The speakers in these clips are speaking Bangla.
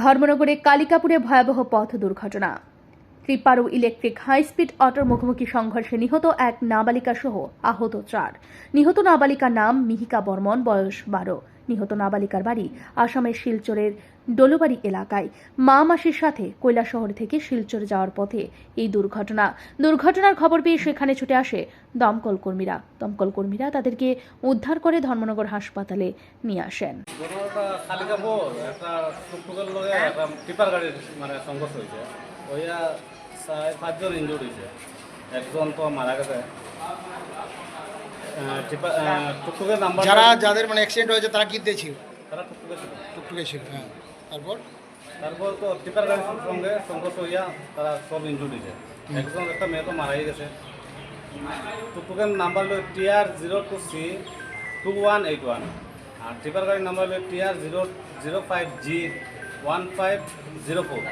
ধর্মনগরে কালিকাপুরে ভয়াবহ পথ দুর্ঘটনা। ত্রিপাড়ু ইলেকট্রিক হাই স্পিড অটোর মুখোমুখি সংঘর্ষে নিহত এক নাবালিকা সহ আহত 4। নিহত নাবালিকার নাম মিহিকা বর্মন, বয়স 12। নিহত নাবালিকার বাড়ি আসামের শিলচরের ডলুবাড়ি এলাকায়। মা মাসির সাথে কৈলাসহর থেকে শিলচর যাওয়ার পথে এই দুর্ঘটনার খবর পেয়ে সেখানে ছুটে আসে দমকল কর্মীরা তাদেরকে উদ্ধার করে ধর্মনগর হাসপাতালে নিয়ে আসেন। টিপার গাড়ির সংঘর্ষ হয়েছে, ওইয়া 5 জন ইনজুর্ড হয়েছে, একজন তো মারা গেছে। টুকটুকের নাম্বার যাদের অ্যাক্সিডেন্ট হয়েছে তারা কি ছিল? তারা টুকটুকে ছিল। হ্যাঁ, তারপর তো টিপার গাড়ির সঙ্গে সংঘর্ষ হইয়া তারা সব ইনজুর্ড হয়েছে। একজন একটা মেয়ে তো মারাই গেছে। টুকটুকের নাম্বার হলো TR02C2181 আর টিপার গাড়ির নাম্বার হলো TR005G1504।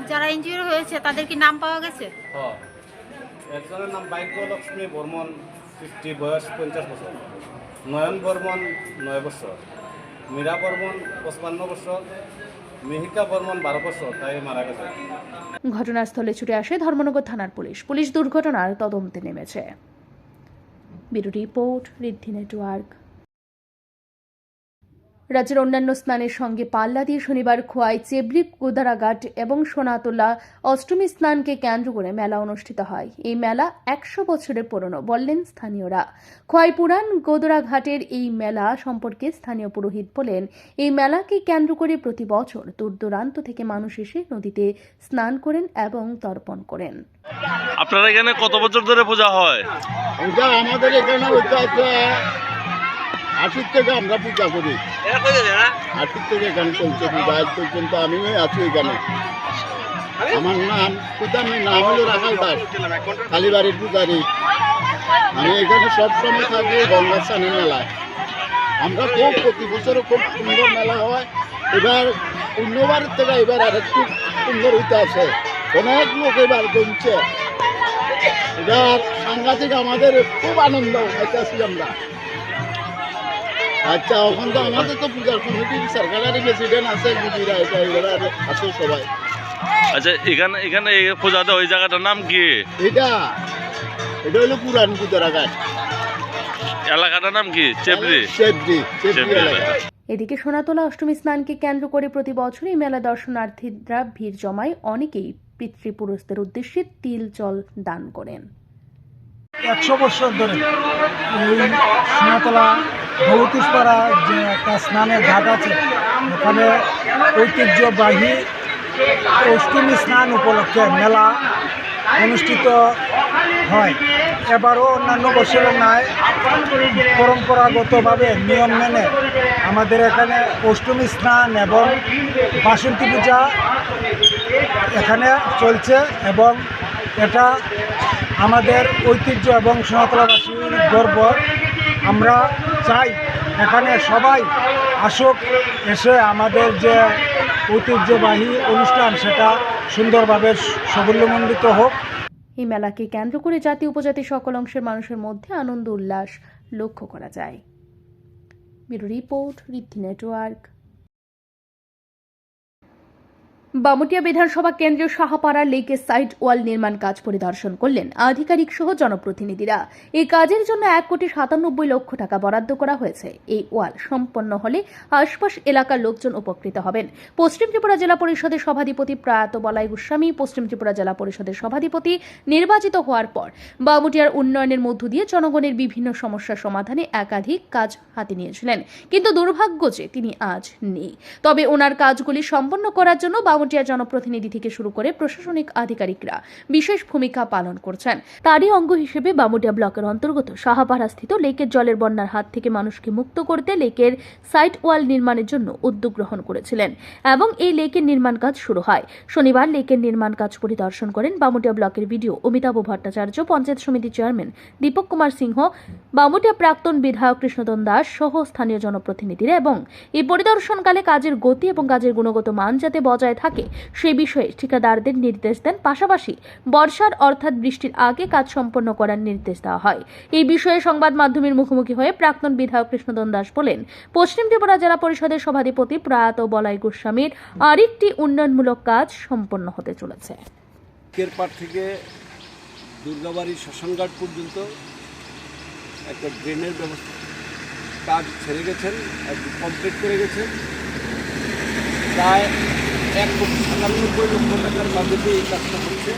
যারা ইনজুরি হয়েছে তাদের কি নাম পাওয়া গেছে? হ্যাঁ, একজনের নাম বাইকলক্ষ্মী বর্মন 50, বয়স 50 বছর, নয়ন বর্মন 9 বছর, মীরা বর্মন 55 বছর, মিহিকা বর্মন 12 বছর, তাই মারা গেছে। ঘটনাস্থলে ছুটে আসে ধর্মনগর থানার পুলিশ দুর্ঘটনার তদন্তে নেমেছে। Bureau report, Riddhi network. রাজ্যের অন্যান্য স্নানের সঙ্গে পাল্লা দিয়ে শনিবার খোয়াই চেবড়ি গোদারাঘাট এবং সোনাতলা অষ্টমী স্নানকে কেন্দ্র করে মেলা অনুষ্ঠিত হয়। এই মেলা 100 বছরের পুরনো বললেন স্থানীয়রা। খোয়াই পুরান গোদারাঘাটের এই মেলা সম্পর্কে স্থানীয় পুরোহিত বলেন, এই মেলাকে কেন্দ্র করে প্রতি বছর দূর দূরান্ত থেকে মানুষ এসে নদীতে স্নান করেন এবং তর্পণ করেন। আপনারা এখানে কত বছর ধরে পূজা হয়? আমাদের এখানে 80 থেকে আমরা পূজা করি। 80 থেকে এখানে চলছে পূজা আজ পর্যন্ত। আমিও আছি এখানে। আমার নাম হলো রাখাল দাস, কালীবাড়ির পূজারি। আমি এখানে সবসময় থাকি গঙ্গা স্নানের মেলায়। আমরা প্রতি বছরও খুব সুন্দর মেলা হয়। এবার অন্যবারের থেকে এবার আর একটু সুন্দর হইতে আছে। অনেক লোক এবার জমছে। এবার সাংঘাতিক, আমাদের খুব আনন্দ পাইতেছি আমরা। আচ্ছা, এখন তো আমাদের তো পূজার কমিটির সরকারের প্রেসিডেন্ট আছে, দিদিরা এটা আছে সবাই। আচ্ছা, এখানে পূজাতে ওই জায়গাটার নাম কি? এটা হলো পুরান গোদারাঘাট। এলাকাটার নাম কি? চেবড়ি এলাকা। এদিকে সোনাতলা অষ্টমী স্নানকে কেন্দ্র করে প্রতি বছর এই মেলা দর্শনার্থীরা ভিড় জমায়। অনেকেই পিতৃপুরুষদের উদ্দেশ্যে তিল জল দান করেন। 100 বছর ধরে এই সোনাতলা ভৌতিসপাড়া যে একটা স্নানের ঘাট আছে, ওখানে ঐতিহ্যবাহী অষ্টমী স্নান উপলক্ষে মেলা অনুষ্ঠিত হয়। এবারও অন্যান্য বছরের ন্যায় পরম্পরাগতভাবে নিয়ম মেনে আমাদের এখানে অষ্টমী স্নান এবং বাসন্তী পূজা এখানে চলছে এবং এটা আমাদের ঐতিহ্য এবং সোনাতলাবাসীর গর্ব। আমরা চাই এখানে সবাই আসুক, এসে আমাদের যে ঐতিহ্যবাহী অনুষ্ঠান সেটা সুন্দরভাবে সাফল্যমণ্ডিত হোক। এই মেলাকে কেন্দ্র করে জাতি উপজাতি সকল অংশের মানুষের মধ্যে আনন্দ উল্লাস লক্ষ্য করা যায়। Bureau report, Riddhi network. Bamutia বিধানসভা কেন্দ্রীয় সাহাপাড়া লেকের সাইড ওয়াল নির্মাণ কাজ পরিদর্শন করলেন আধিকারিক সহ জনপ্রতিনিধিরা। এই কাজের জন্য 1,97 লক্ষ টাকা বরাদ্দ করা হয়েছে। এই ওয়াল সম্পন্ন হলে আশপাশ এলাকার লোকজন উপকৃত হবেন। পশ্চিম ত্রিপুরা জেলা পরিষদের সভাধিপতি প্রয়াত বলাই গোস্বামী পশ্চিম ত্রিপুরা জেলা পরিষদের সভাধিপতি নির্বাচিত হওয়ার পর বামুটিয়ার উন্নয়নের মধ্য দিয়ে জনগণের বিভিন্ন সমস্যার সমাধানে একাধিক কাজ হাতে নিয়েছিলেন, কিন্তু দুর্ভাগ্য যে তিনি আজ নেই। তবে ওনার কাজগুলি সম্পন্ন করার জন্য বামুটিয়া জনপ্রতিনিধি থেকে শুরু করে প্রশাসনিক আধিকারিকরা বিশেষ ভূমিকা পালন করছেন। তারই অঙ্গ হিসেবে বামুটিয়া ব্লকের অন্তর্গত সাহাপাড়াস্থিত লেকের জলের বন্যার হাত থেকে মানুষকে মুক্ত করতে লেকের সাইড ওয়াল নির্মাণের জন্য উদ্যোগ গ্রহণ করেছিলেন এবং এই লেকের নির্মাণ কাজ শুরু হয়। শনিবার লেকের নির্মাণ কাজ পরিদর্শন করেন বামুটিয়া ব্লকের বিডিও অমিতাভ ভট্টাচার্য, পঞ্চায়েত সমিতির চেয়ারম্যান দীপক কুমার সিংহ, বামুটিয়া প্রাক্তন বিধায়ক কৃষ্ণদন দাস সহ স্থানীয় জনপ্রতিনিধিরা। এবং এই পরিদর্শনকালে কাজের গতি এবং কাজের গুণগত মান যাতে বজায় থাকে থাকে সে বিষয়ে ঠিকাদারদের নির্দেশ দেন। পাশাপাশি বর্ষার অর্থাৎ বৃষ্টির আগে কাজ সম্পন্ন করার নির্দেশ দেওয়া হয়। এই বিষয়ে সংবাদ মাধ্যমের মুখোমুখি হয়ে প্রাক্তন বিধায়ক কৃষ্ণদন দাস বলেন, পশ্চিম ত্রিপুরা জেলা পরিষদের সভাধিপতি প্রয়াত বলাই গোস্বামীর আরেকটি উন্নয়নমূলক কাজ সম্পন্ন হতে চলেছে। কেরপাড় থেকে দুর্গাবাড়ি শ্মশানঘাট পর্যন্ত একটা ড্রেনের ব্যবস্থা কাজ ছেড়ে গেছেন, একদম কমপ্লিট করে গেছেন। প্রায় 1,97,00,000 টাকার বাজেটে এই কাজটা হচ্ছে।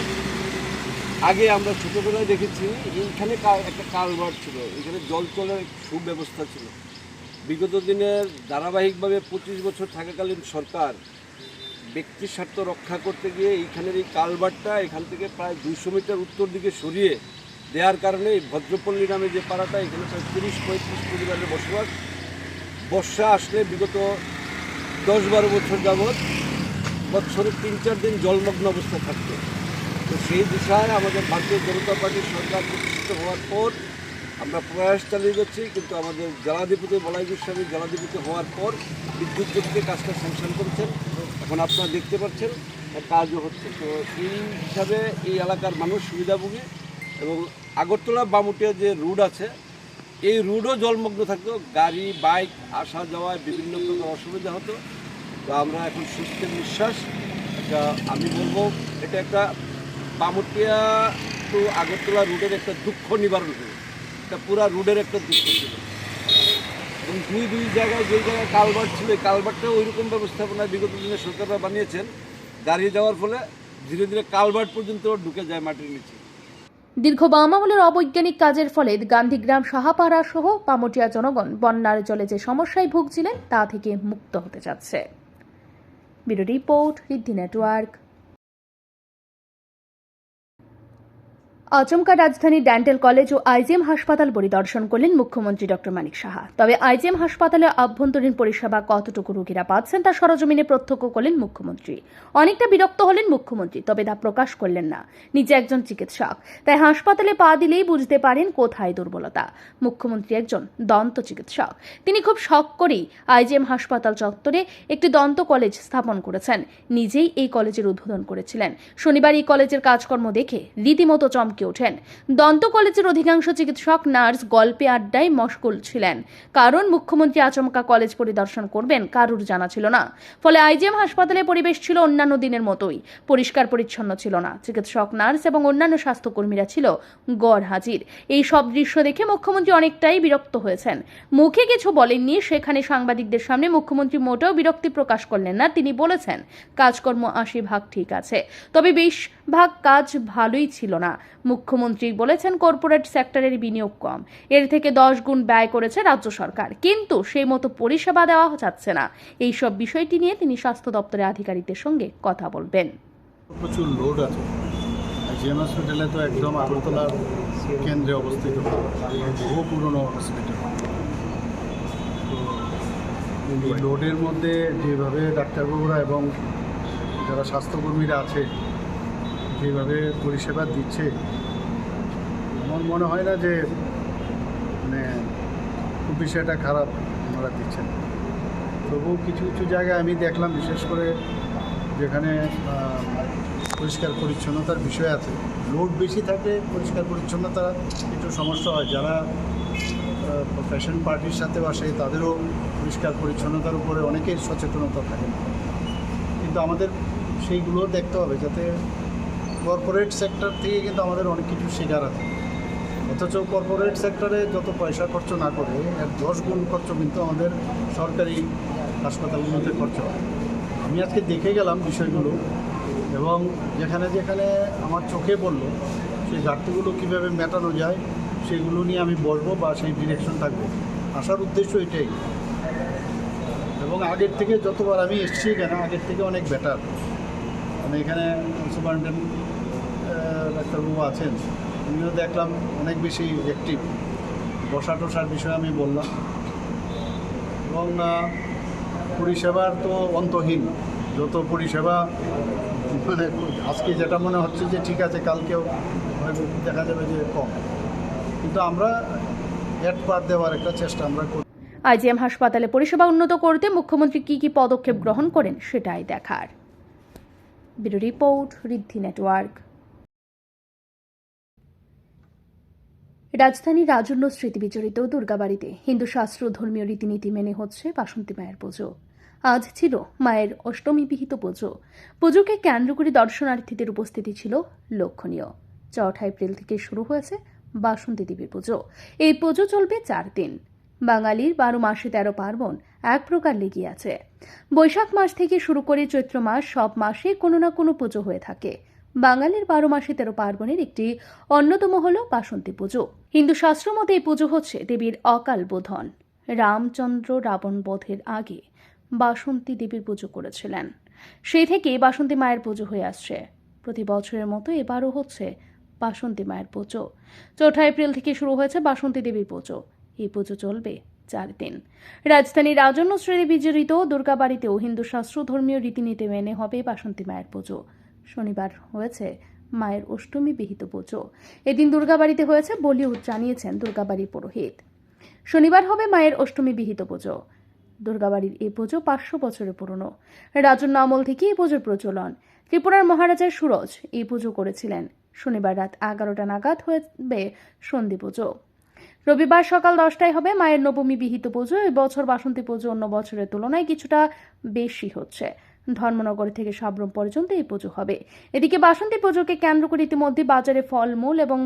আগে আমরা ছোটোবেলায় দেখেছি এইখানে একটা কালভার্ট ছিল, এখানে জল চলার সুব্যবস্থা ছিল। বিগত দিনের ধারাবাহিকভাবে 25 বছর থাকাকালীন সরকার ব্যক্তির স্বার্থ রক্ষা করতে গিয়ে এইখানের এই কালভার্টটা এখান থেকে প্রায় 200 মিটার উত্তর দিকে সরিয়ে দেওয়ার কারণে এই ভদ্রপল্লী নামে যে পাড়াটা, এখানে প্রায় 30-35 পরিবারের বসবাস। বর্ষা আসলে বিগত 10-12 বছর যাবৎ বছরে 3-4 দিন জলমগ্ন অবস্থা থাকতো। তো সেই দিশায় আমাদের ভারতীয় জনতা পার্টির সরকার প্রতিষ্ঠিত হওয়ার পর আমরা প্রয়াস চালিয়ে যাচ্ছি, কিন্তু আমাদের জেলাধিপতি বলাই গোস্বামী জেলাধিপতি হওয়ার পর বিদ্যুৎ গতিতে কাজটা স্যাংশন করেছেন। এখন আপনারা দেখতে পাচ্ছেন কাজও হচ্ছে। তো এই হিসাবে এই এলাকার মানুষ সুবিধাভোগী। এবং আগরতলা বামুটিয়া যে রুট আছে, এই রুটও জলমগ্ন থাকতো, গাড়ি বাইক আসা যাওয়ায় বিভিন্ন প্রকার অসুবিধা হতো। তো আমরা এখন সুস্থের নিঃশ্বাস, একটা আমি বলবো এটা একটা বামুটিয়া টু আগরতলা রুটের একটা দুঃখ নিবারণ হবে। এটা পুরা রুটের একটা দুঃখ ছিল। এবং দুই জায়গায় যেই জায়গায় কালভার্ট ছিল, এই কালভার্টটাও ওইরকম ব্যবস্থাপনা বিগত দিনে সরকাররা বানিয়েছেন। গাড়ি যাওয়ার ফলে ধীরে ধীরে কালভার্ট পর্যন্ত ঢুকে যায় মাটির নিচে। দীর্ঘ বাম আমলের অবৈজ্ঞানিক কাজের ফলে গান্ধীগ্রাম সাহাপাড়া সহ পামটিয়া জনগণ বন্যার জলে যে সমস্যায় ভুগছিলেন তা থেকে মুক্ত হতে যাচ্ছে। Bureau report, Riddhi network. আচমকা রাজধানীর ডেন্টাল কলেজ ও আইজিএম হাসপাতাল পরিদর্শন করলেন মুখ্যমন্ত্রী ডক্টর মানিক সাহা। তবে আইজিএম হাসপাতালে আভ্যন্তরীণ পরিষেবা কতটুকু রোগীরা পাচ্ছেন তা সরজমিনে প্রত্যক্ষ করলেন মুখ্যমন্ত্রী। অনেকটা বিরক্ত হলেন মুখ্যমন্ত্রী, তবে তা প্রকাশ করলেন না। নিজে একজন চিকিৎসক, তাই হাসপাতালে পা দিলেই বুঝতে পারেন কোথায় দুর্বলতা। মুখ্যমন্ত্রী একজন দন্ত চিকিৎসক, তিনি খুব শখ করেই আইজিএম হাসপাতাল চত্বরে একটি দন্ত কলেজ স্থাপন করেছেন। নিজেই এই কলেজের উদ্বোধন করেছিলেন। শনিবার এই কলেজের কাজকর্ম দেখে রীতিমতো চমকে ওঠেন। দন্ত কলেজের অধিকাংশ চিকিৎসক নার্স গল্পে আড্ডায় মশগুল ছিলেন, কারণ মুখ্যমন্ত্রী আচমকা কলেজ পরিদর্শন করবেন কারুর জানা ছিল না। ফলে আইজিএম হাসপাতালে পরিবেশ ছিল অন্যান্য দিনের মতোই, পরিষ্কার পরিচ্ছন্ন ছিল না। চিকিৎসক, নার্স এবং অন্যান্য স্বাস্থ্যকর্মীরা ছিল গড় হাজির। এই সব দৃশ্য দেখে মুখ্যমন্ত্রী অনেকটাই বিরক্ত হয়েছেন। মুখে কিছু বলেননি। সেখানে সাংবাদিকদের সামনে মুখ্যমন্ত্রী মোটেও বিরক্তি প্রকাশ করলেন না। তিনি বলেছেন, কাজকর্ম 80% ঠিক আছে, তবে 20% কাজ ভালোই ছিল না। মুখ্যমন্ত্রী বলেছেন, কর্পোরেট সেক্টরের বিনিয়োগ কম, এর থেকে 10 গুণ ব্যয় করেছে রাজ্য সরকার, কিন্তু সেই মতো পরিষেবা দেওয়া যাচ্ছে না। এই সব বিষয়টি নিয়ে তিনি স্বাস্থ্য দপ্তরের আধিকারিকদের সঙ্গে কথা বলবেন। প্রচুর লোড আছে। আইজিএম হসপিটালে তো একদম আগরতলার কেন্দ্রে অবস্থিত, বহু পুরনো হসপিটাল। তো এই লোডের মধ্যে যেভাবে ডাক্তারবাবুরা এবং যারা স্বাস্থ্যকর্মীরা আছে যেভাবে পরিষেবা দিচ্ছে, আমার মনে হয় না যে মানে খুব বিষয়টা খারাপ ওনারা দিচ্ছেন। তবুও কিছু কিছু জায়গায় আমি দেখলাম, বিশেষ করে যেখানে পরিষ্কার পরিচ্ছন্নতার বিষয় আছে, লোড বেশি থাকলে পরিষ্কার পরিচ্ছন্নতা একটু সমস্যা হয়। যারা প্রফেশন পার্টির সাথে আসে তাদেরও পরিষ্কার পরিচ্ছন্নতার উপরে অনেকের সচেতনতা থাকে, কিন্তু আমাদের সেইগুলো দেখতে হবে যাতে কর্পোরেট সেক্টর থেকে কিন্তু আমাদের অনেক কিছু শেখার আছে। অথচ কর্পোরেট সেক্টরে যত পয়সা খরচ না করে এর 10 গুণ খরচ কিন্তু আমাদের সরকারি হাসপাতালগুলোতে খরচ হয়। আমি আজকে দেখে গেলাম বিষয়গুলো, এবং যেখানে যেখানে আমার চোখে পড়লো সেই ঘাটতিগুলো কীভাবে মেটানো যায় সেগুলো নিয়ে আমি বলবো বা সেই ডিরেকশন থাকবে। আসার উদ্দেশ্য এটাই, এবং আগের থেকে যতবার আমি এসেছি এখানে আগের থেকে অনেক বেটার। মানে এখানে সুপারিনটেন্ডেন্ট ডাক্তারবাবু আছেন, উনিও দেখলাম অনেক বেশি অ্যাক্টিভ। বসা টসার বিষয়ে আমি বললাম, এবং পরিষেবার তো অন্তহীন। যত পরিষেবা মানে আজকে যেটা মনে হচ্ছে যে ঠিক আছে, কালকেও দেখা যাবে যে কম, কিন্তু আমরা এড পার দেওয়ার একটা চেষ্টা আমরা করি। আইজিএম হাসপাতালে পরিষেবা উন্নত করতে মুখ্যমন্ত্রী কি পদক্ষেপ গ্রহণ করেন সেটাই দেখার। Bureau report, Riddhi network. রাজধানীর রাজন্য স্মৃতি বিজড়িত দুর্গাবাড়িতে হিন্দু শাস্ত্র ধর্মীয় রীতিনীতি মেনে হচ্ছে বাসন্তী মায়ের পুজো। আজ ছিল মায়ের অষ্টমী বিহিত পুজো। পুজোকে কেন্দ্র করে দর্শনার্থীদের উপস্থিতি ছিল লক্ষণীয়। 4 এপ্রিল থেকে শুরু হয়েছে বাসন্তী দেবীর পুজো। এই পুজো চলবে 4 দিন। বাঙালির 12 মাসে 13 পার্বণ এক প্রকার লেগে আছে। বৈশাখ মাস থেকে শুরু করে চৈত্র মাস সব মাসে কোনো না কোনো পুজো হয়ে থাকে। বাঙালির 12 মাসে 13 পার্বণের একটি অন্যতম হল বাসন্তী পুজো। হিন্দু শাস্ত্র মতে এই পুজো হচ্ছে দেবীর অকাল বোধন। রামচন্দ্র রাবণ বধের আগে বাসন্তী দেবীর পুজো করেছিলেন। সেই থেকে বাসন্তী মায়ের পুজো হয়ে আসছে। প্রতি বছরের মতো এবারও হচ্ছে বাসন্তী মায়ের পুজো। 4 এপ্রিল থেকে শুরু হয়েছে বাসন্তী দেবীর পুজো। এই পুজো চলবে 4 দিন। রাজধানীর রাজন্য স্মৃতি বিজড়িত দুর্গাবাড়িতেও হিন্দু শাস্ত্র ধর্মীয় রীতিনীতি মেনে হবে বাসন্তী মায়ের পুজো। শনিবার হয়েছে মায়ের অষ্টমী বিহিত পুজো। এদিন দুর্গাবাড়িতে হয়েছে বলেও জানিয়েছেন দুর্গাবাড়ির পুরোহিত। শনিবার হবে মায়ের অষ্টমী বিহিত পুজো। দুর্গাবাড়ির এই পুজো 500 বছরের পুরনো। রাজন্য আমল থেকে এই পুজোর প্রচলন। ত্রিপুরার মহারাজা সুরজ এই পুজো করেছিলেন। শনিবার রাত 11টা নাগাদ হবে সন্ধি পুজো। রবিবার সকাল 10টায় হবে মায়ের নবমী বিহিত পুজো। এই বছর বাসন্তী পুজো অন্য বছরের তুলনায় কিছুটা বেশি হচ্ছে। ধর্মনগর থেকে সাবরুম পর্যন্ত এই পুজো হবে। এদিকে বাসন্তী পুজোকে কেন্দ্র করে ইতিমধ্যে বাজারে ফলমূল এবং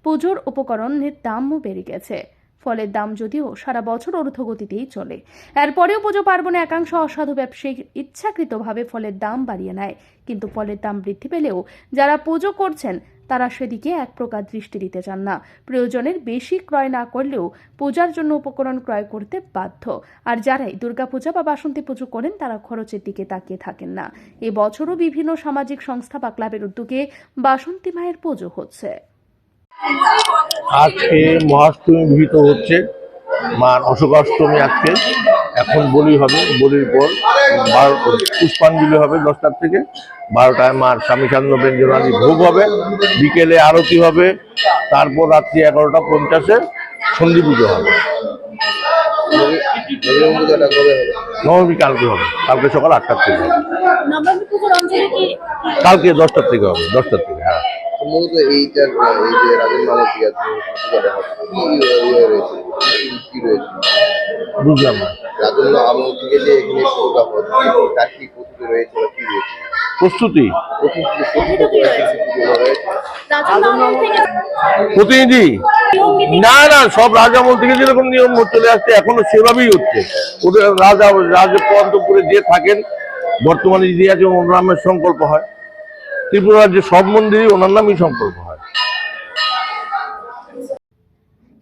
পুজোর উপকরণের দামও বেড়ে গেছে। ফলের দাম যদিও সারা বছর ঊর্ধ্বগতিতেই চলে। এরপরেও পুজো পার্বণে একাংশ অসাধু ব্যবসায়ী ইচ্ছাকৃতভাবে ফলের দাম বাড়িয়ে নেয়। কিন্তু ফলের দাম বৃদ্ধি পেলেও যারা পুজো করছেন তারা সেদিকে এক প্রকার দৃষ্টি দিতে চান না। প্রয়োজনের বেশি ক্রয় না করলেও পূজার জন্য উপকরণ ক্রয় করতে বাধ্য। আর যারাই দুর্গাপূজা বা বাসন্তী পুজো করেন তারা খরচের দিকে তাকিয়ে থাকেন না। এবছরও বিভিন্ন সামাজিক সংস্থা বা ক্লাবের উদ্যোগে বাসন্তী মায়ের পুজো হচ্ছে। আজকে মহাষ্টমী বিহিত হচ্ছে, মার অশোকাষ্টমী আজকে। এখন বলি হবে, বলির পর পুষ্পাঞ্জলি হবে 10টার থেকে। 12টায় মার স্বামী সান্ধ্য ব্যঞ্জনাদি ভোগ হবে, বিকেলে আরতি হবে, তারপর রাত্রি 11টা 50-এ সন্ধি পুজো হবে। নবমী কালকে হবে, কালকে সকাল 8টার থেকে হবে। কালকে 10টার থেকে হবে, 10টার থেকে। হ্যাঁ, সম্ভবত এই যে রাজেন্দ্র আমলটি আছে কি রয়েছে বুঝলাম না। রাজেন্দ্র আমল থেকে যে এখানে পুজোটা হচ্ছে তার কি প্রস্তুতি রয়েছে বা কি রয়েছে? প্রস্তুতি প্রতিনিধি না না, সব রাজামল থেকে যেরকম নিয়ম চলে আসছে এখনো সেভাবেই হচ্ছে। ওদের রাজপন্তপুরে যে থাকেন বর্তমানে যে আছে ওনার নামের সংকল্প হয়। ত্রিপুরা রাজ্যের সব মন্দিরই ওনার নামই সংকল্প হয়।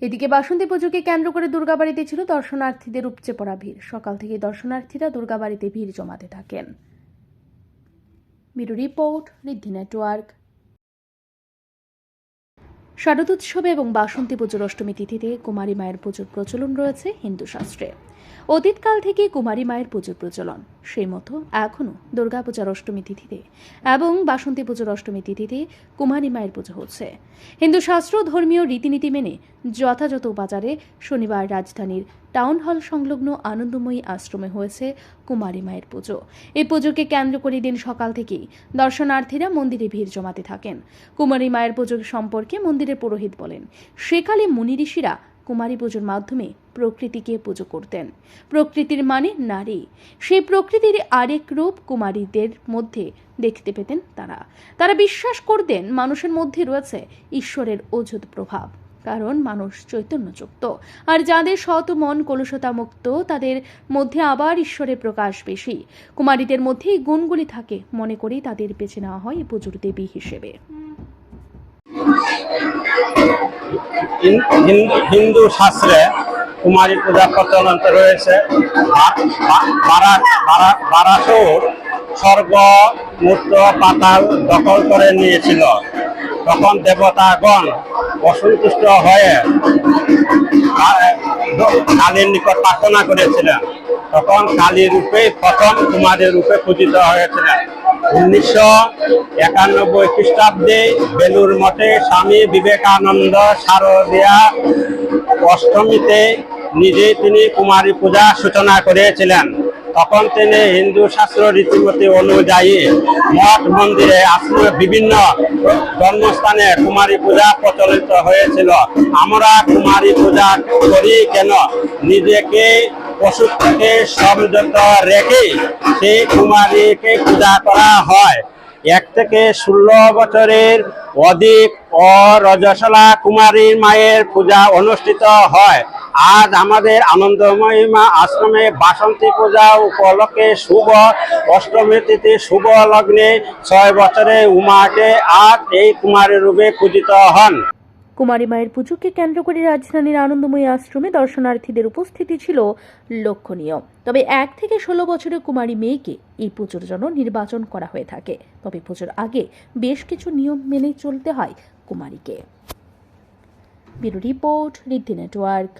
এদিকে বাসন্তী পুজোকে কেন্দ্র করে দুর্গাবাড়িতে ছিল দর্শনার্থীদের উপচে পড়া ভিড়। সকাল থেকে দর্শনার্থীরা দুর্গাবাড়িতে ভিড় জমাতে থাকেন। Bureau report, Riddhi network. শারদোৎসবে এবং বাসন্তী পুজোর অষ্টমী তিথিতে কুমারী মায়ের পুজোর প্রচলন রয়েছে হিন্দু শাস্ত্রে। অতীতকাল থেকে কুমারী মায়ের পুজোর প্রচলন। সেই মতো এখনও দুর্গাপূজার অষ্টমী তিথিতে এবং বাসন্তী পুজোর অষ্টমী তিথিতে কুমারী মায়ের পুজো হচ্ছে। হিন্দু শাস্ত্র ধর্মীয় রীতিনীতি মেনে যথাযথ উপাচারে শনিবার রাজধানীর টাউন হল সংলগ্ন আনন্দময়ী আশ্রমে হয়েছে কুমারী মায়ের পুজো। এই পুজোকে কেন্দ্র করে দিন সকাল থেকেই দর্শনার্থীরা মন্দিরে ভিড় জমাতে থাকেন। কুমারী মায়ের পুজো সম্পর্কে মন্দিরের পুরোহিত বলেন, সেকালে মুনি ঋষিরা কুমারী পুজোর মাধ্যমে প্রকৃতিকে পুজো করতেন। প্রকৃতির মানে নারী। সেই প্রকৃতির আরেক রূপ কুমারীদের মধ্যে দেখতে পেতেন তারা বিশ্বাস করতেন মানুষের মধ্যে রয়েছে ঈশ্বরের অযুত প্রভাব, কারণ মানুষ চৈতন্যযুক্ত। আর যাদের সৎ মন কলুষতা মুক্ত তাদের মধ্যে আবার ঈশ্বরের প্রকাশ বেশি। কুমারীদের মধ্যে এই গুণগুলি থাকে, মনে করেই তাদের বেছে নেওয়া হয় এই পুজোর দেবী হিসেবে। হিন্দু শাস্ত্রে কুমারী পূজা প্রচলন রয়েছে। বারাসুর স্বর্গ মূর্ত পাতাল দখল করে নিয়েছিল। তখন দেবতাগণ অসন্তুষ্ট হয়ে কালীর নিকট প্রার্থনা করেছিলেন। তখন কালী রূপে প্রথম কুমারী রূপে পূজিত হয়েছিলেন। 1991 খ্রিস্টাব্দে বেলুর মঠে স্বামী বিবেকানন্দ শারদীয়া অষ্টমীতে নিজে তিনি কুমারী পূজা সূচনা করেছিলেন। তখন তিনি হিন্দু শাস্ত্র রীতিমতি অনুযায়ী মঠ মন্দিরে আশ্রমে বিভিন্ন ধর্মস্থানে কুমারী পূজা প্রচলিত হয়েছিল। আমরা কুমারী পূজা করি কেন? নিজেকে পশুর থেকে সংযত রেখে সেই কুমারীকে পূজা করা হয়। 1 থেকে 16 বছরের অধিক অরজস্বলা কুমারী মায়ের পূজা অনুষ্ঠিত হয়। আজ আমাদের আনন্দময়ী মা আশ্রমে বাসন্তী পূজা উপলক্ষে শুভ অষ্টমী তিথি শুভ লগ্নে 6 বছরের উমাকে আজ এই কুমারী রূপে পূজিত হন। কুমারী মায়ের পুজোকে কেন্দ্র করে রাজধানীর আনন্দময়ী আশ্রমে দর্শনার্থীদের উপস্থিতি ছিল লক্ষণীয়। তবে 1 থেকে 16 বছরের কুমারী মেয়েকে এই পুজোর জন্য নির্বাচন করা হয়ে থাকে। তবে পুজোর আগে বেশ কিছু নিয়ম মেনে চলতে হয় কুমারীকে। Bureau report, Riddhi network.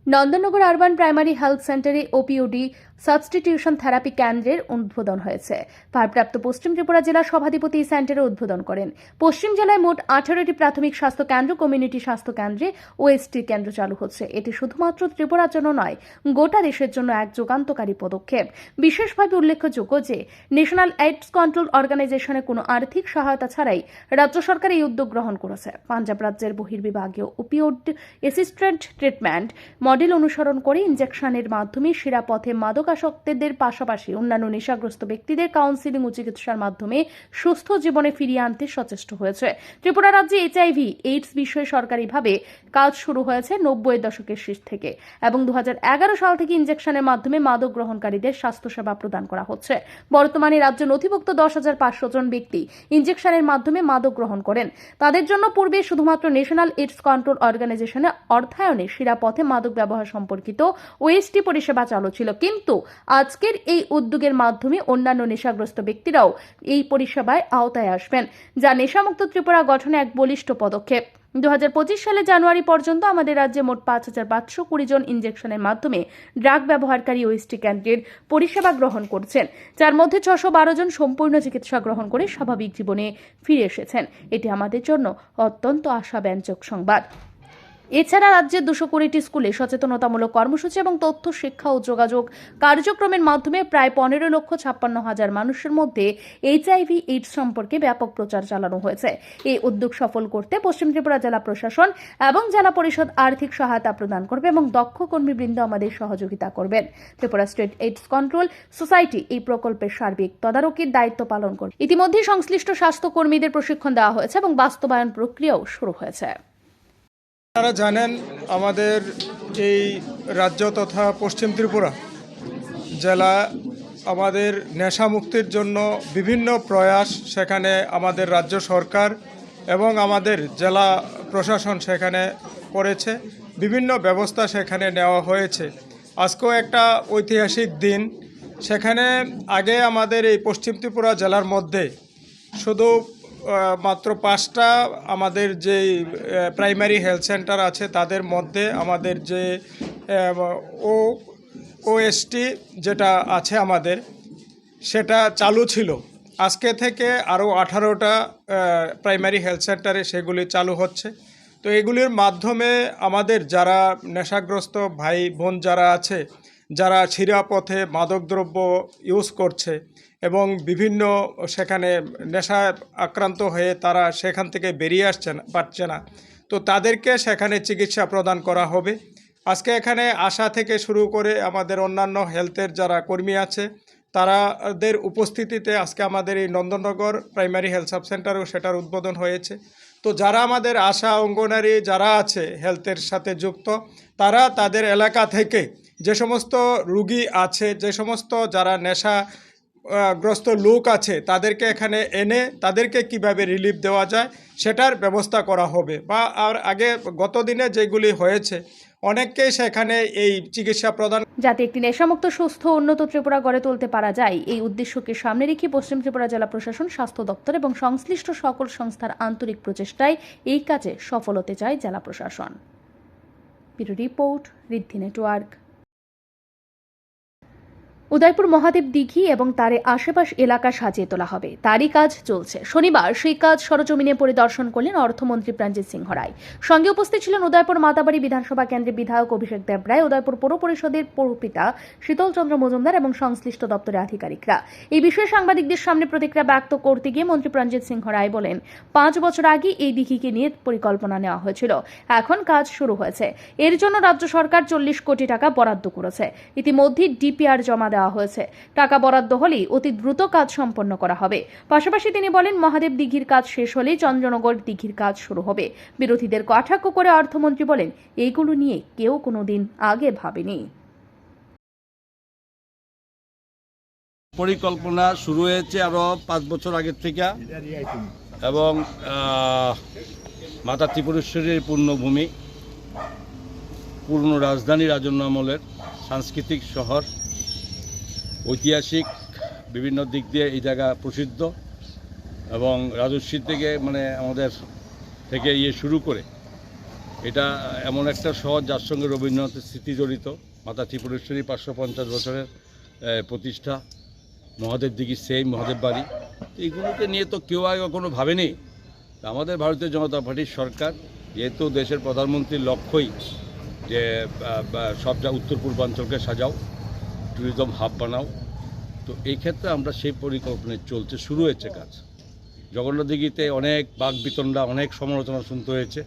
Nandannagar urban primary health সেন্টারে ওপিওডি সাবস্টিটিউশন থেরাপি কেন্দ্রের উদ্বোধন হয়েছে। ভারপ্রাপ্ত পশ্চিম ত্রিপুরা জেলা সভাধিপতি এই সেন্টারে উদ্বোধন করেন। পশ্চিম জেলায় মোট 18টি প্রাথমিক স্বাস্থ্য কেন্দ্র, কমিউনিটি স্বাস্থ্য কেন্দ্রে ওএসটি কেন্দ্র চালু হচ্ছে। এটি শুধুমাত্র ত্রিপুরার জন্য নয়, গোটা দেশের জন্য এক যুগান্তকারী পদক্ষেপ। বিশেষভাবে উল্লেখযোগ্য যে ন্যাশনাল এইডস কন্ট্রোল অর্গানাইজেশনের কোনো আর্থিক সহায়তা ছাড়াই রাজ্য সরকার এই উদ্যোগ গ্রহণ করেছে। পাঞ্জাব রাজ্যের বহির্বিভাগীয় ওপিওড অ্যাসিস্ট্যান্ট ট্রিটমেন্ট মডেল অনুসরণ করে ইনজেকশনের মাধ্যমে শিরাপথে মাদকাসক্তদের পাশাপাশি অন্যান্য নেশাগ্রস্ত ব্যক্তিদের কাউন্সিলিং ও চিকিৎসার মাধ্যমে সুস্থ জীবনে ফিরিয়ে আনতে সচেষ্ট হয়েছে। ত্রিপুরা রাজ্যে এইচআইভি এইডস বিষয়ে সরকারিভাবে কাজ শুরু হয়েছে 90-এর দশকের শেষ থেকে এবং 2011 সাল থেকে ইনজেকশনের মাধ্যমে মাদক গ্রহণকারীদের স্বাস্থ্যসেবা প্রদান করা হচ্ছে। বর্তমানে রাজ্যে নথিভুক্ত 10,500 জন ব্যক্তি ইনজেকশনের মাধ্যমে মাদক গ্রহণ করেন। তাদের জন্য পূর্বে শুধুমাত্র ন্যাশনাল এইডস কন্ট্রোল অর্গানাইজেশনের অর্থায়নে শিরাপথে মাদক ব্যবহার সম্পর্কিত ওএসটি পরিষেবা চালু ছিল, কিন্তু আজকের এই উদ্যোগের মাধ্যমে অন্যান্য নেশাগ্রস্ত ব্যক্তিরাও এই পরিষেবায় আওতায় আসবেন, যা নেশামুক্ত ত্রিপুরা গঠনে এক বলিষ্ঠ পদক্ষেপ। 2025 সালে জানুয়ারি পর্যন্ত আমাদের রাজ্যে মোট 5,520 জন ইনজেকশনের মাধ্যমে ড্রাগ ব্যবহারকারী ওএসটি কেন্দ্রের পরিষেবা গ্রহণ করছেন, যার মধ্যে 612 জন সম্পূর্ণ চিকিৎসা গ্রহণ করে স্বাভাবিক জীবনে ফিরে এসেছেন। এটি আমাদের জন্য অত্যন্ত আশাব্যঞ্জক সংবাদ। এছাড়া রাজ্যের 220টি স্কুলে সচেতনতামূলক কর্মসূচি এবং তথ্য শিক্ষা ও যোগাযোগ কার্যক্রমের মাধ্যমে প্রায় 15,56,000 মানুষের মধ্যে এইচআইভি এইডস সম্পর্কে ব্যাপক প্রচার চালানো হয়েছে। এই উদ্যোগ সফল করতে পশ্চিম ত্রিপুরা জেলা প্রশাসন এবং জেলা পরিষদ আর্থিক সহায়তা প্রদান করবে এবং দক্ষ কর্মীবৃন্দ আমাদের সহযোগিতা করবেন। Tripura state AIDS control society এই প্রকল্পের সার্বিক তদারকির দায়িত্ব পালন করবে। ইতিমধ্যে সংশ্লিষ্ট স্বাস্থ্যকর্মীদের প্রশিক্ষণ দেওয়া হয়েছে এবং বাস্তবায়ন প্রক্রিয়াও শুরু হয়েছে। আপনারা জানেন, আমাদের এই রাজ্য তথা পশ্চিম ত্রিপুরা জেলা আমাদের নেশা মুক্তির জন্য বিভিন্ন প্রয়াস সেখানে আমাদের রাজ্য সরকার এবং আমাদের জেলা প্রশাসন সেখানে করেছে, বিভিন্ন ব্যবস্থা সেখানে নেওয়া হয়েছে। আজকেও একটা ঐতিহাসিক দিন। সেখানে আগে আমাদের এই পশ্চিম ত্রিপুরা জেলার মধ্যে শুধু মাত্র 5টা আমাদের যে প্রাইমারি হেলথ সেন্টার আছে তাদের মধ্যে আমাদের যে ওএসটি যেটা আছে আমাদের সেটা চালু ছিল। আজকে থেকে আরও 18টা প্রাইমারি হেলথ সেন্টারে সেগুলি চালু হচ্ছে। তো এগুলির মাধ্যমে আমাদের যারা নেশাগ্রস্ত ভাই বোন যারা আছে, যারা শিরাপথে মাদকদ্রব্য ইউজ করছে এবং বিভিন্ন সেখানে নেশা আক্রান্ত হয়ে তারা সেখান থেকে বেরিয়ে পারছে না, তো তাদেরকে সেখানে চিকিৎসা প্রদান করা হবে। আজকে এখানে আসা থেকে শুরু করে আমাদের অন্যান্য হেলথের যারা কর্মী আছে তাদের উপস্থিতিতে আজকে আমাদের এই নন্দননগর প্রাইমারি হেলথ সাব সেন্টারেও সেটার উদ্বোধন হয়েছে। তো যারা আমাদের আশা অঙ্গনারী যারা আছে হেলথের সাথে যুক্ত, তারা তাদের এলাকা থেকে যে সমস্ত রুগী আছে, যে সমস্ত যারা নেশাগ্রস্ত লোক আছে তাদেরকে এখানে এনে তাদেরকে কিভাবে রিলিফ দেওয়া যায় সেটার ব্যবস্থা করা হবে। বা আর আগে গত দিনে যেগুলি হয়েছে অনেককেই সেখানে এই চিকিৎসা প্রদান, যাতে একটি নেশামুক্ত সুস্থ উন্নত ত্রিপুরা গড়ে তুলতে পারা যায়, এই উদ্দেশ্যকে সামনে রেখে পশ্চিম ত্রিপুরা জেলা প্রশাসন, স্বাস্থ্য দপ্তর এবং সংশ্লিষ্ট সকল সংস্থার আন্তরিক প্রচেষ্টায় এই কাজে সফল হতে চায় জেলা প্রশাসন। Bureau report, Riddhi network. Udaipur Mahadev দিঘি এবং তার আশেপাশ এলাকা সাজিয়ে তোলা হবে, তারই কাজ চলছে। শনিবার সেই কাজ সরজমিনে পরিদর্শন করলেন অর্থমন্ত্রী প্রাণজিৎ সিংহ রায়। সঙ্গে উপস্থিত ছিলেন উদয়পুর মাতাবাড়ি বিধানসভা কেন্দ্রের বিধায়ক অভিষেক দেব রায়, উদয়পুর পৌর পরিষদের পৌরপিতা শীতল চন্দ্র মজুমদার এবং সংশ্লিষ্ট দপ্তরের আধিকারিকরা। এই বিষয়ে সাংবাদিকদের সামনে প্রতিক্রিয়া ব্যক্ত করতে গিয়ে মন্ত্রী প্রাণজিৎ সিংহ রায় বলেন, 5 বছর আগে এই দিঘিকে নিয়ে পরিকল্পনা নেওয়া হয়েছিল, এখন কাজ শুরু হয়েছে। এর জন্য রাজ্য সরকার 40 কোটি টাকা বরাদ্দ করেছে। ইতিমধ্যে ডিপিআর জমা দেওয়া হয়েছে। টাকা বরাদ্দ হলেই অতি দ্রুত কাজ সম্পন্ন করা হবে। পাশাপাশি তিনি বলেন, মহাদেব দিঘির কাজ শেষ হলেই চন্দ্রনগর দিঘির কাজ শুরু হবে। বিরোধীদের কটাক্ষ করে অর্থমন্ত্রী বলেন, এইগুলো নিয়ে কেউ কোনোদিন আগে ভাবেনি। পরিকল্পনা শুরু হয়েছে আরও 5 বছর আগের থেকে, এবং মাতা ত্রিপুরেশ্বরীর পূর্ণভূমি, পূর্ণ রাজধানী রাজন্য আমলের সাংস্কৃতিক শহর, ঐতিহাসিক বিভিন্ন দিক দিয়ে এই জায়গা প্রসিদ্ধ, এবং রাজস্বী থেকে মানে আমাদের থেকে শুরু করে এটা এমন একটা শহর যার সঙ্গে রবীন্দ্রনাথের স্মৃতি জড়িত। মাতা ত্রিপুরেশ্বরী 550 বছরের প্রতিষ্ঠা, মহাদেব দিঘি সেই মহাদেব বাড়ি, এইগুলোকে নিয়ে তো কেউ আগে কখনো ভাবেনি। আমাদের ভারতীয় জনতা পার্টির সরকার, যেহেতু দেশের প্রধানমন্ত্রীর লক্ষ্যই যে সব উত্তর পূর্বাঞ্চলকে সাজাও, ট্যুরিজম হাব বানাও, তো এই ক্ষেত্রে আমরা সেই পরিকল্পনায় চলছে, শুরু হয়েছে কাজ। জগন্নাথ দিঘিতে অনেক বাক বিতণ্ডা, অনেক সমালোচনা শুনতে হয়েছে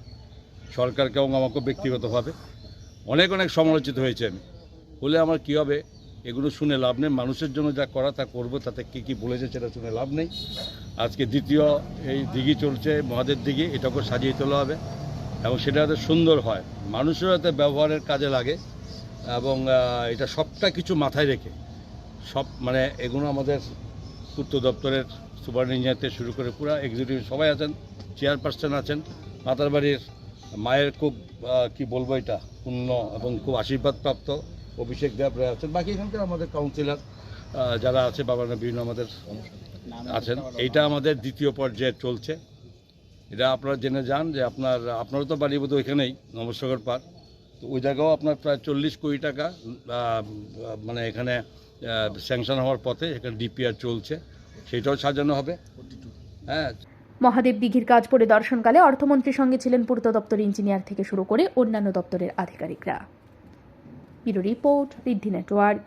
সরকারকে এবং আমাকেও ব্যক্তিগতভাবে অনেক সমালোচিত হয়েছে আমি। বলে আমার কী হবে, এগুলো শুনে লাভ নেই। মানুষের জন্য যা করা তা করবো, তাতে কী বলেছে সেটা শুনে লাভ নেই। আজকে দ্বিতীয় এই দিঘি চলছে, মহাদেব দিঘি, এটাকে সাজিয়ে তোলা হবে এবং সেটা যাতে সুন্দর হয়, মানুষের যাতে ব্যবহারের কাজে লাগে, এবং এটা সবটা কিছু মাথায় রেখে সব মানে এগুলো আমাদের পূর্ত দপ্তরের সুপার ইঞ্জিনিয়ার থেকে শুরু করে পুরো এক্সিকিউটিভ সবাই আছেন, চেয়ারপারসন আছেন, মাতার বাড়ির মায়ের খুব কি বলবো, এটা পূর্ণ এবং খুব আশীর্বাদপ্রাপ্ত অভিষেক দেব রায় আছেন, বাকি এখানকার আমাদের কাউন্সিলর যারা আছে, বাবা বিভিন্ন আমাদের আছেন। এইটা আমাদের দ্বিতীয় পর্যায়ে চলছে। এটা আপনারা জেনে যান যে আপনারও তো বাড়ি বোধ এখানেই নবসাগর পার, তো ওই জায়গাও আপনার প্রায় 40 কোটি টাকা মানে এখানে স্যাংশন হওয়ার পথে, এখানে ডিপিআর চলছে, সেটাও সাজানো হবে। হ্যাঁ, মহাদেব দিঘির কাজ পরিদর্শনকালে অর্থমন্ত্রীর সঙ্গে ছিলেন পূর্ত দপ্তর ইঞ্জিনিয়ার থেকে শুরু করে অন্যান্য দপ্তরের আধিকারিকরা। Bureau report, Riddhi network.